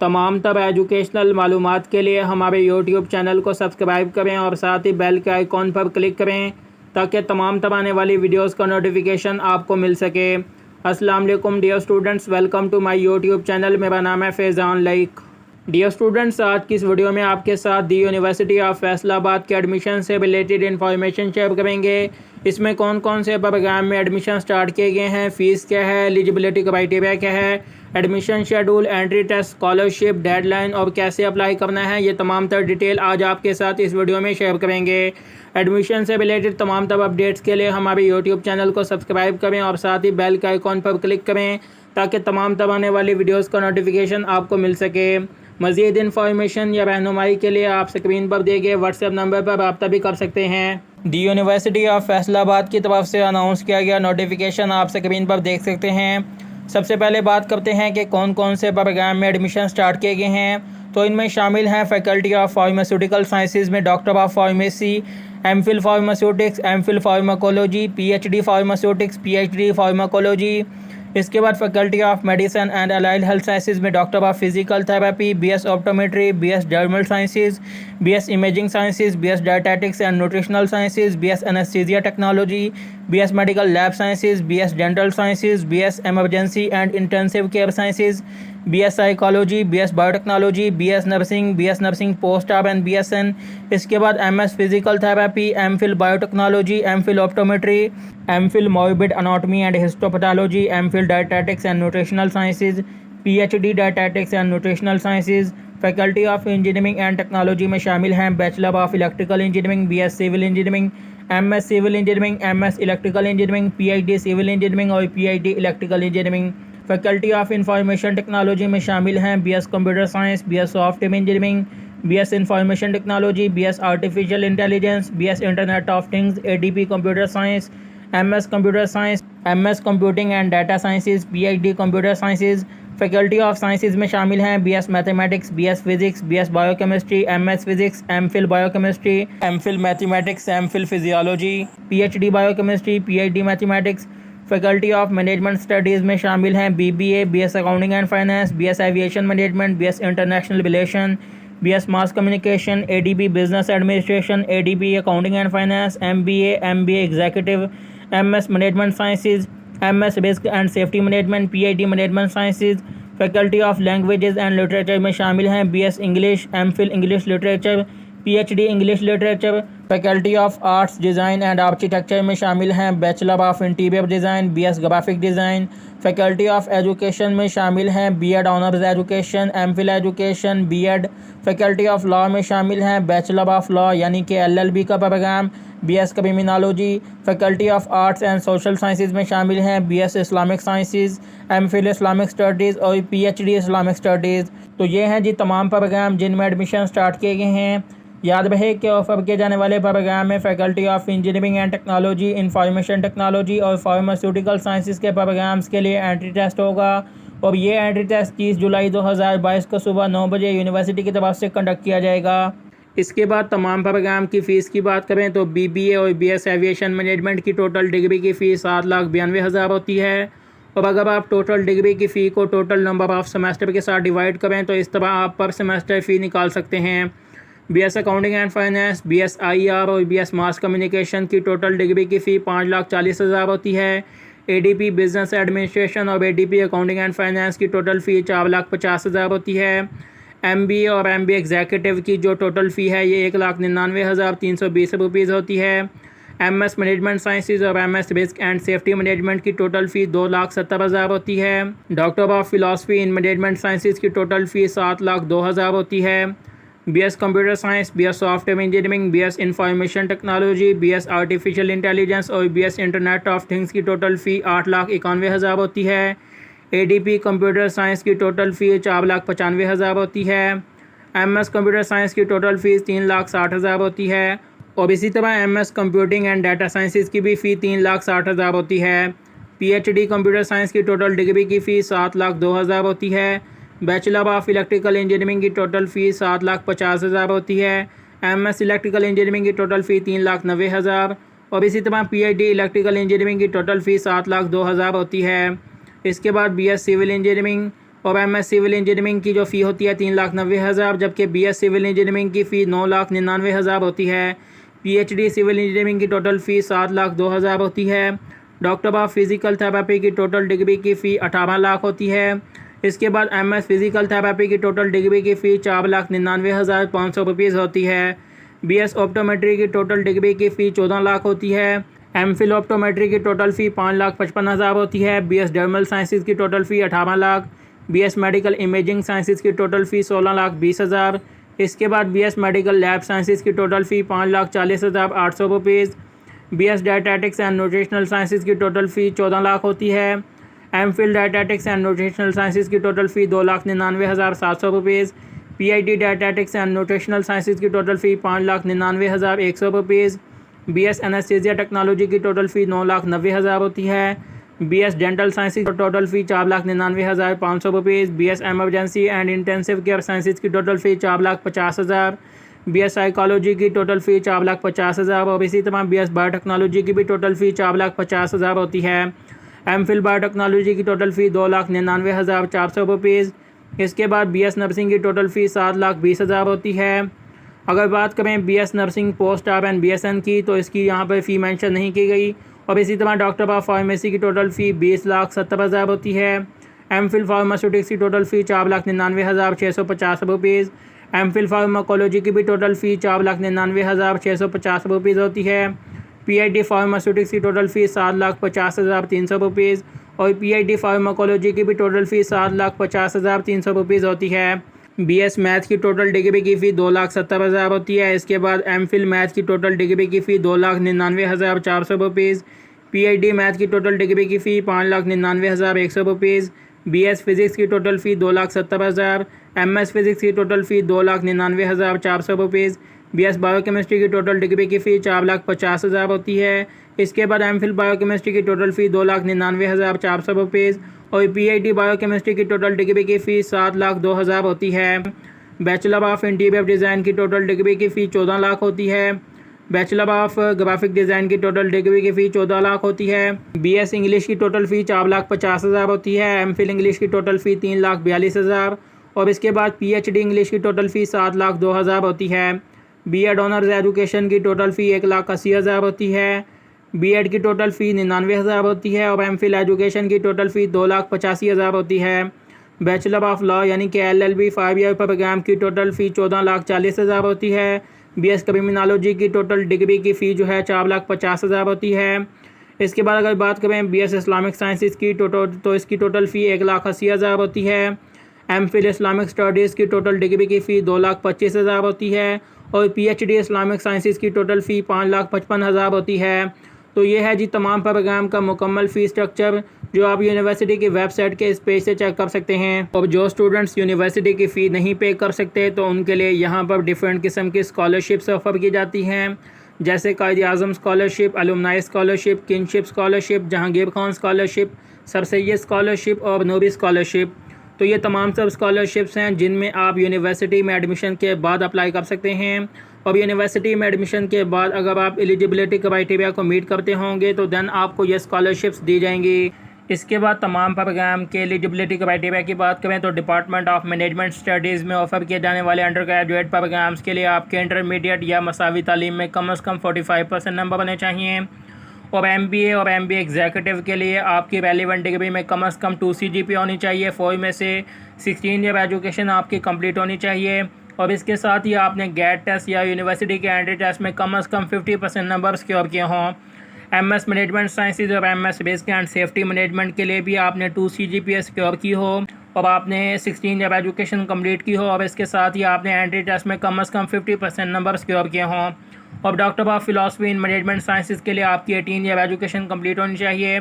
तमाम तर एजुकेशनल मालूमात के लिए हमारे यूट्यूब चैनल को सब्सक्राइब करें और साथ ही बेल के आइकॉन पर क्लिक करें ताकि तमाम तर आने वाली वीडियोस का नोटिफिकेशन आपको मिल सके। अस्सलाम वालेकुम dear students, welcome to my YouTube channel. मेरा नाम है फैज़ान लाइक। डियर स्टूडेंट्स, आज की इस वीडियो में आपके साथ दी यूनिवर्सिटी ऑफ फैसलाबाद के एडमिशन से रिलेटेड इन्फॉर्मेशन शेयर करेंगे। इसमें कौन कौन से प्रोग्राम में एडमिशन स्टार्ट किए गए हैं, फ़ीस क्या है, एलिजिबिलिटी क्राइटेरिया क्या है, admission schedule, entry test, scholarship, deadline और कैसे अप्लाई करना है, ये तमाम तर डिटेल आज आपके साथ इस वीडियो में शेयर करेंगे। एडमिशन से रिलेटेड तमाम तर अपडेट्स के लिए हमारे यूट्यूब चैनल को सब्सक्राइब करें और साथ ही बेल के आइकॉन पर क्लिक करें ताकि तमाम तर आने वाली वीडियोज़ का नोटिफिकेशन आपको मिल सके। मज़ीद इन्फॉर्मेशन या रहनुमाई के लिए आप स्क्रीन पर दिए गए व्हाट्सएप नंबर पर रब्ता भी कर सकते हैं। दी यूनिवर्सिटी ऑफ फैसलाबाद की तरफ से अनाउंस किया गया नोटिफिकेशन आप स्क्रीन पर देख सकते हैं। सबसे पहले बात करते हैं कि कौन कौन से प्रोग्राम में एडमिशन स्टार्ट किए गए हैं। तो इनमें शामिल हैं फैकल्टी ऑफ फार्मास्यूटिकल साइंसेज में doctor of pharmacy, MPhil pharmaceutics, MPhil pharmacology, PhD pharmaceutics, PhD pharmacology. इसके बाद faculty of medicine and allied health sciences में doctor of physical therapy, BS optometry, BS dermal sciences, BS imaging sciences, BS dietetics and nutritional sciences, BS anaesthesia technology, BS medical lab sciences, BS dental sciences, BS emergency and intensive care sciences, BS psychology, BS biotechnology, BS nursing post op and BSN. इसके बाद MS physical therapy, MPhil biotechnology, MPhil optometry, MPhil morbid anatomy and histopathology, MPhil dietetics and nutritional sciences, PhD dietetics and nutritional sciences. Faculty of engineering and technology में शामिल हैं bachelor of electrical engineering, BS civil engineering, MS civil engineering, MS electrical engineering, PhD civil engineering और PhD electrical engineering. Faculty of information technology में शामिल हैं BS computer science, BS software engineering, BS information technology, BS artificial intelligence, BS internet of things, ADP computer science, MS computer science, MS computing and data sciences, PhD computer sciences. Faculty of sciences में शामिल हैं BS mathematics, BS physics, BS biochemistry, MS physics, MPhil biochemistry, MPhil mathematics, MPhil physiology, PhD biochemistry, PhD mathematics. Faculty of management studies में शामिल हैं BBA, BS accounting and finance, BS aviation management, BS international relation, BS mass communication, ADB business administration, ADB accounting and finance, MBA, MBA executive, MS management sciences, MS risk and safety management, PhD management sciences. Faculty of languages and literature में शामिल हैं BS English, MPhil English literature, PhD English literature. Faculty of arts design and architecture में शामिल हैं bachelor of interior design, BS graphic design. Faculty of education में शामिल हैं BEd honours education, MPhil education, BEd. Faculty of law में शामिल हैं bachelor of law यानी कि एलएलबी का program, BS criminology. Faculty of arts and social sciences में शामिल हैं BS Islamic sciences, MPhil Islamic studies और पीएचडी इस्लामिक स्टडीज़। तो ये हैं जी तमाम प्रोग्राम जिनमें एडमिशन स्टार्ट किए गए हैं। याद रहे कि ऑफर किए जाने वाले प्रोग्राम में faculty of engineering and technology, information technology और फार्मास्यूटिकल साइंसेज के प्रोग्राम्स के लिए एंट्री टेस्ट होगा और ये एंट्री टेस्ट 30 जुलाई 2022 को सुबह 9 बजे यूनिवर्सिटी की तरफ से कंडक्ट किया जाएगा। इसके बाद तमाम प्रोग्राम की फ़ीस की बात करें तो बीबीए और बीएस एविएशन मैनेजमेंट की टोटल डिग्री की फ़ीस 7,92,000 होती है। और अगर आप टोटल डिग्री की फ़ी को टोटल नंबर ऑफ़ सेमेस्टर के साथ डिवाइड करें तो इस तरह आप पर सेमेस्टर फ़ी निकाल सकते हैं। BS accounting and finance, BS IR और बीएस मास कम्युनिकेशन की टोटल डिग्री की फ़ी 5,40,000 होती है। एडीपी बिजनेस एडमिनिस्ट्रेशन और एडीपी अकाउंटिंग एंड फाइनेंस की टोटल फ़ी 4,50,000 होती है। एमबीए और एमबीए एग्जीक्यूटिव की जो टोटल फ़ी है ये 1,99,320 रुपीज़ होती है। एमएस मैनेजमेंट साइंसेज और MS risk and safety management की टोटल फ़ी 2,70,000 होती है। Doctor of philosophy in management sciences की टोटल फ़ी 7,02,000 होती है। BS computer science, BS software engineering, BS information technology, BS artificial intelligence और बीएस इंटरनेट ऑफ थिंग्स की total fee 8,91,000 होती है। एडीपी कंप्यूटर साइंस की टोटल फ़ी 4,95,000 होती है। एमएस कंप्यूटर साइंस की टोटल फ़ीस 3,60,000 होती है और इसी तरह MS computing and data sciences की भी फ़ी 3,60,000 होती है। पीएचडी कंप्यूटर साइंस की टोटल डिग्री की फ़ीस 7,02,000 होती है। बैचलर ऑफ इलेक्ट्रिकल इंजीनियरिंग की टोटल फ़ीस 7,50,000 होती है। एमएस इलेक्ट्रिकल इंजीनियरिंग की टोटल फ़ी 3,90,000 और इसी तरह पीएचडी इलेक्ट्रिकल इंजीनियरिंग की टोटल फ़ीस 7,02,000 होती है। इसके बाद बीएस सिविल इंजीनियरिंग, और MS सिविल इंजीनियरिंग की जो फ़ी होती है 3,90,000, जबकि BS सिविल इंजीनियरिंग की फ़ी 9,99,000 होती है। PhD सिविल इंजीनियरिंग की टोटल फ़ी 7,02,000 होती है। डॉक्टर ऑफ फिज़िकल थेरेपी की टोटल डिग्री की फ़ी 18 लाख होती है। इसके बाद MS फिज़िकल थेरेपी की टोटल डिग्री की फ़ी 4,99,500 रुपीज़ होती है। BS ऑप्टोमेट्री की टोटल डिग्री की फ़ी 14 लाख होती है। MPhil ऑप्टोमेट्री की टोटल फ़ी 5,55,000 होती है। BS डर्मल साइंसेज की टोटल फ़ी 18 lakh. BS medical imaging sciences की टोटल फ़ी 16,20,000। इसके बाद BS मेडिकल लैब साइंसेज की total fee 5,40,800 rupees. BS dietetics and nutritional sciences की टोटल फ़ी 14 लाख होती है। MPhil dietetics and nutritional sciences की total fee 2,99,700 rupees. PhD dietetics and nutritional sciences की total fee 5,99,100 rupees. BS anaesthesia technology की total fee 9,90,000 होती है। BS dental sciences की total fee 4,99,500 rupees. BS emergency and intensive care sciences की total fee 4,50,000। BS psychology की total fee 4,50,000 और इसी तरह BS बायोटेक्नोलॉजी की भी टोटल फ़ी 4,50,000 होती है। MPhil बायोटेक्नोलॉजी की टोटल फ़ी 2,99,400 रुपीज़। इसके बाद BS नर्सिंग की टोटल फ़ी 7,20,000 होती है। अगर बात करें BS nursing post of and BSN की, तो इसकी यहाँ पर फ़ी मेंशन नहीं की गई। और इसी तरह डॉक्टर ऑफ फार्मेसी की टोटल फ़ी 20,70,000 होती है। MPhil फार्मास्यूटिक्स की टोटल फ़ी 4,99,650 रुपीज़। MPhil फार्माकोलॉजी की भी टोटल फ़ी 4,99,650 रुपीज़ होती है। PhD फार्मास्यूटिक्स की टोटल फ़ी 7,50,300 रुपीज़ और PhD फार्माकोलॉजी की भी टोटल फ़ी 7,50,300 रुपीज़ होती है। BS मैथ की टोटल डिग्री की फ़ी 2,70,000 होती है। इसके बाद MPhil मैथ की टोटल डिग्री की फ़ी 2,99,400 रुपीज़। PhD मैथ की टोटल डिग्री की फ़ी 5,99,100 रुपीज़। BS फिज़िक्स की टोटल फ़ी 2,70,000। MS फिज़िक्स की टोटल फ़ी 2,99,400 रुपीज़। BS बायोकेमिस्ट्री की टोटल डिग्री की फ़ी 4,50,000 होती है। इसके बाद MPhil बायोकेमिस्ट्री की टोटल फ़ी 2,99,400 रुपीज़ और PhD बायोकेमिस्ट्री की टोटल डिग्री की फ़ी 7,02,000 होती है। बैचलर ऑफ इंटीरियर डिज़ाइन की टोटल डिग्री की फ़ी 14 लाख होती है। बैचलर ऑफ ग्राफिक डिज़ाइन की टोटल डिग्री की फ़ी 14 लाख होती है। BS इंग्लिश की टोटल फ़ी 4,50,000 होती है। MPhil इंग्लिश की टोटल फ़ी 3,42,000 और इसके बाद PhD इंग्लिश की टोटल फ़ी 7,02,000 होती है। B.Ed ऑनर्स एजुकेशन की टोटल फ़ी 1,80,000 होती है। B.Ed की टोटल फ़ी 99,000 होती है और MPhil एजुकेशन की टोटल फ़ी 2,85,000 होती है। बैचलर ऑफ लॉ यानी कि LLB 5 ईयर प्रोग्राम की टोटल फ़ी 14,40,000 होती है। BS क्रिमिनोलॉजी की टोटल डिग्री की फ़ी जो है 4,50,000 होती है। इसके बाद अगर बात करें BS इस्लामिक साइंसेज की तो इसकी टोटल फ़ी 1,80,000 होती है। MPhil इस्लामिक स्टडीज़ की टोटल डिग्री की फ़ी 2,25,000 होती है और PhD इस्लामिक साइंसेज की टोटल फ़ी 5,55,000 होती है। तो ये है जी तमाम प्रोग्राम का मुकम्मल फ़ी स्ट्रक्चर, जो आप यूनिवर्सिटी की वेबसाइट के इस पेज से चेक कर सकते हैं। और जो स्टूडेंट्स यूनिवर्सिटी की फ़ी नहीं पे कर सकते, तो उनके लिए यहाँ पर डिफरेंट किस्म की स्कॉलरशिप्स ऑफ़र की जाती हैं, जैसे Quaid Azam scholarship, alumni scholarship, kinship scholarship, Jahangir Khan scholarship, sir Syed scholarship और नूरी स्कॉलरशिप। तो ये तमाम सब स्कॉलरशिप्स हैं जिनमें आप यूनिवर्सिटी में एडमिशन के बाद अप्लाई कर सकते हैं। और यूनिवर्सिटी में एडमिशन के बाद अगर आप एलिजिबिलिटी क्राइटेरिया को मीट करते होंगे तो देन आपको ये स्कॉलरशिप्स दी जाएंगी। इसके बाद तमाम प्रोग्राम के एलिजिबिलिटी क्राइटेरिया की बात करें तो डिपार्टमेंट ऑफ मैनेजमेंट स्टडीज़ में ऑफ़र किए जाने वाले अंडर ग्रेजुएट प्रोग्राम्स के लिए आपके इंटरमीडिएट या मसावी तालीम में कम से कम 45% नंबर होने चाहिए। और MBA और MBA एग्जीक्यूटिव के लिए आपकी रेलिवेंट डिग्री में कम से कम 2 CGPA होनी चाहिए। 4 में से 16 ईयर एजुकेशन आपकी कंप्लीट होनी चाहिए। और इसके साथ ही आपने गेट टेस्ट या यूनिवर्सिटी के एंट्री टेस्ट में कम से कम 50% नंबर सिक्योर किए हों। MS मैनेजमेंट साइंसेज और MS risk and safety management के लिए भी आपने 2 CGPA सिक्योर की हो और आपने 16 ईयर एजुकेशन कंप्लीट की हो और इसके साथ ही आपने एंट्री टेस्ट में कम से कम 50% नंबर सिक्योर किए हों। और doctor of philosophy in management sciences के लिए आपकी 18 ईयर एजुकेशन कंप्लीट होनी चाहिए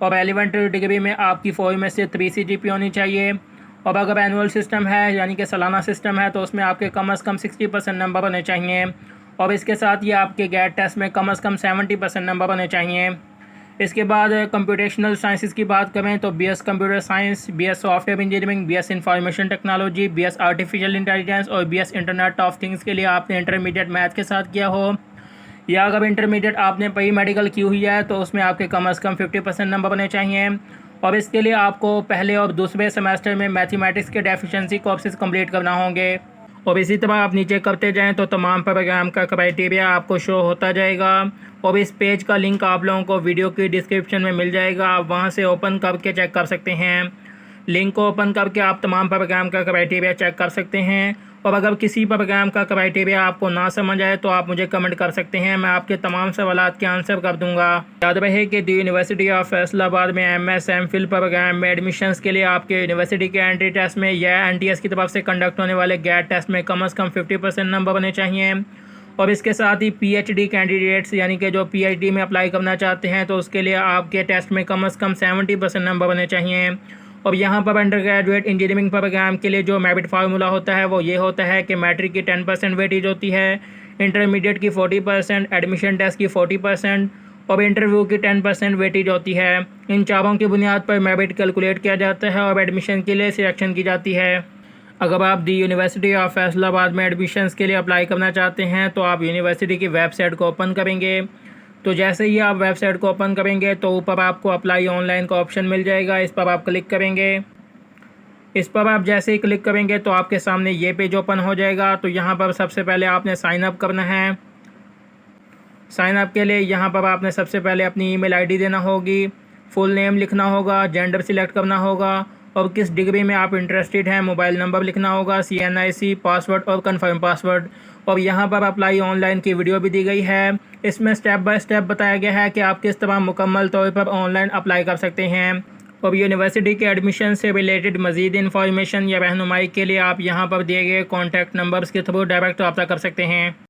और रेलिवेंट डिग्री में आपकी 4 में से 3 CGPA होनी चाहिए। और अगर एनुअल सिस्टम है यानी कि सालाना सिस्टम है तो उसमें आपके कम से कम 60% नंबर होने चाहिए और इसके साथ ही आपके गेट टेस्ट में कम से कम 70% नंबर होने चाहिए। इसके बाद कंप्यूटेशनल साइंसेज की बात करें तो BS computer science, BS software engineering, BS information technology, BS artificial intelligence और BS इंटरनेट ऑफ थिंग्स के लिए आपने इंटरमीडिएट मैथ के साथ किया हो, या अगर इंटरमीडिएट आपने प्री मेडिकल की हुई है तो उसमें आपके कम से कम 50% नंबर होने चाहिए। और इसके लिए आपको पहले और दूसरे सेमेस्टर में मैथमेटिक्स के डेफिशिएंसी कोर्सेज कंप्लीट करना होंगे। और इसी तरह आप नीचे करते जाएं तो तमाम प्रोग्राम का क्राइटेरिया आपको शो होता जाएगा। और इस पेज का लिंक आप लोगों को वीडियो की डिस्क्रिप्शन में मिल जाएगा, आप वहां से ओपन करके चेक कर सकते हैं। लिंक को ओपन करके आप तमाम प्रोग्राम का क्राइटेरिया चेक कर सकते हैं। और अगर किसी प्रोग्राम का क्राइटेरिया आपको ना समझ आए तो आप मुझे कमेंट कर सकते हैं, मैं आपके तमाम सवालात के आंसर कर दूंगा। याद रहे कि द यूनिवर्सिटी ऑफ फैसलाबाद में MS MPhil प्रोग्राम में एडमिशन्स के लिए आपके यूनिवर्सिटी के एंट्री टेस्ट में या NTS की तरफ से कंडक्ट होने वाले गेट टेस्ट में कम से कम 50% नंबर होने चाहिए। और इसके साथ ही PhD कैंडिडेट्स यानी कि जो PhD में अप्लाई करना चाहते हैं तो उसके लिए आपके टेस्ट में कम से कम 70% नंबर होने चाहिए। और यहाँ पर अंडर ग्रेजुएट इंजीनियरिंग प्रोग्राम के लिए जो मेरिट फार्मूला होता है वो ये होता है कि मैट्रिक की 10% वेटेज होती है, इंटरमीडिएट की 40%, एडमिशन टेस्ट की 40% और इंटरव्यू की 10% वेटेज होती है। इन चारों की बुनियाद पर मेरिट कैलकुलेट किया जाता है और एडमिशन के लिए सिलेक्शन की जाती है। अगर आप दी यूनिवर्सिटी ऑफ फैसलाबाद में एडमिशन्स के लिए अप्लाई करना चाहते हैं तो आप यूनिवर्सिटी की वेबसाइट को ओपन करेंगे। तो जैसे ही आप वेबसाइट को ओपन करेंगे तो ऊपर आपको अप्लाई ऑनलाइन का ऑप्शन मिल जाएगा, इस पर आप क्लिक करेंगे। इस पर आप जैसे ही क्लिक करेंगे तो आपके सामने ये पेज ओपन हो जाएगा। तो यहाँ पर सबसे पहले आपने साइन अप करना है। साइन अप के लिए यहाँ पर आपने सबसे पहले अपनी ईमेल आईडी देना होगी, फुल नेम लिखना होगा, जेंडर सिलेक्ट करना होगा और किस डिग्री में आप इंटरेस्टेड हैं, मोबाइल नंबर लिखना होगा, CNIC, पासवर्ड और कंफर्म पासवर्ड। और यहाँ पर अप्लाई ऑनलाइन की वीडियो भी दी गई है। इसमें स्टेप बाय स्टेप बताया गया है कि आप किस तरह मुकम्मल तौर पर ऑनलाइन अप्लाई कर सकते हैं। और यूनिवर्सिटी के एडमिशन से रिलेटेड मज़ीद इन्फॉर्मेशन या रहनुमाई के लिए आप यहाँ पर दिए गए कॉन्टैक्ट नंबर्स के थ्रू डायरेक्ट रब्ता कर सकते हैं।